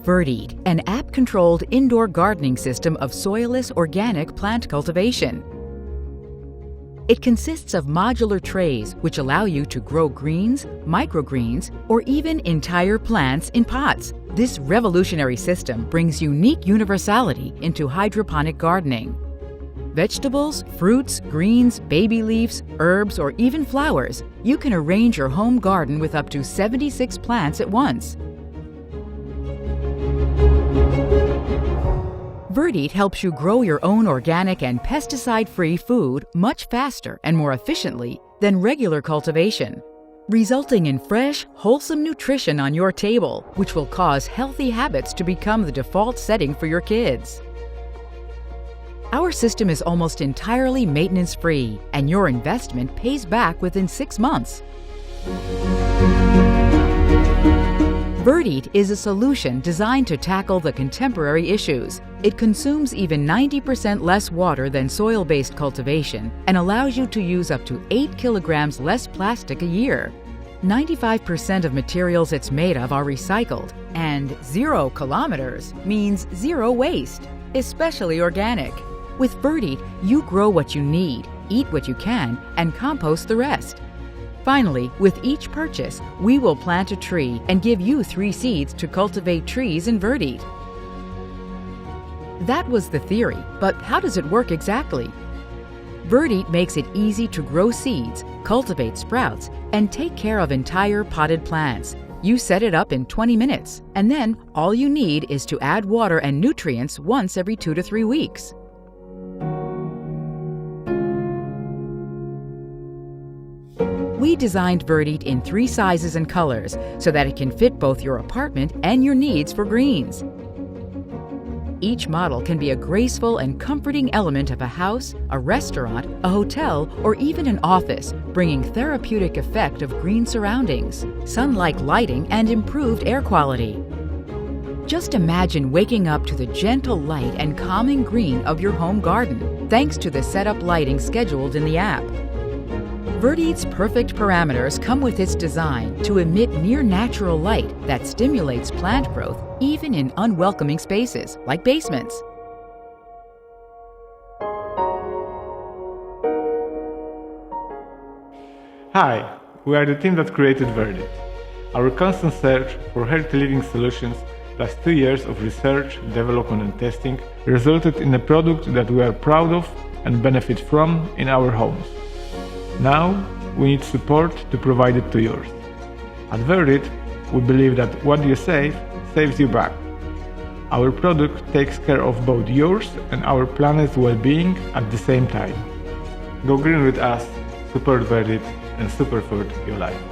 Verdeat, an app-controlled indoor gardening system of soilless organic plant cultivation. It consists of modular trays which allow you to grow greens, microgreens, or even entire plants in pots. This revolutionary system brings unique universality into hydroponic gardening. Vegetables, fruits, greens, baby leaves, herbs, or even flowers, you can arrange your home garden with up to 76 plants at once. Verdeat helps you grow your own organic and pesticide-free food much faster and more efficiently than regular cultivation, resulting in fresh, wholesome nutrition on your table, which will cause healthy habits to become the default setting for your kids. Our system is almost entirely maintenance-free, and your investment pays back within 6 months. Verdeat is a solution designed to tackle the contemporary issues. It consumes even 90% less water than soil-based cultivation and allows you to use up to 8 kilograms less plastic a year. 95% of materials it's made of are recycled, and 0 kilometers means 0 waste, especially organic. With Verdeat, you grow what you need, eat what you can, and compost the rest. Finally, with each purchase, we will plant a tree and give you 3 seeds to cultivate trees in Verdeat. That was the theory, but how does it work exactly? Verdeat makes it easy to grow seeds, cultivate sprouts, and take care of entire potted plants. You set it up in 20 minutes, and then all you need is to add water and nutrients once every 2 to 3 weeks. We designed Verdeat in 3 sizes and colors so that it can fit both your apartment and your needs for greens. Each model can be a graceful and comforting element of a house, a restaurant, a hotel, or even an office, bringing therapeutic effect of green surroundings, sun-like lighting, and improved air quality. Just imagine waking up to the gentle light and calming green of your home garden, thanks to the setup lighting scheduled in the app. Verdeat's perfect parameters come with its design to emit near-natural light that stimulates plant growth even in unwelcoming spaces like basements. Hi, we are the team that created Verdeat. Our constant search for healthy living solutions plus 2 years of research, development and testing resulted in a product that we are proud of and benefit from in our homes. Now, we need support to provide it to yours. At Verdeat, we believe that what you save, saves you back. Our product takes care of both yours and our planet's well-being at the same time. Go green with us, support Verdeat, and superfood your life.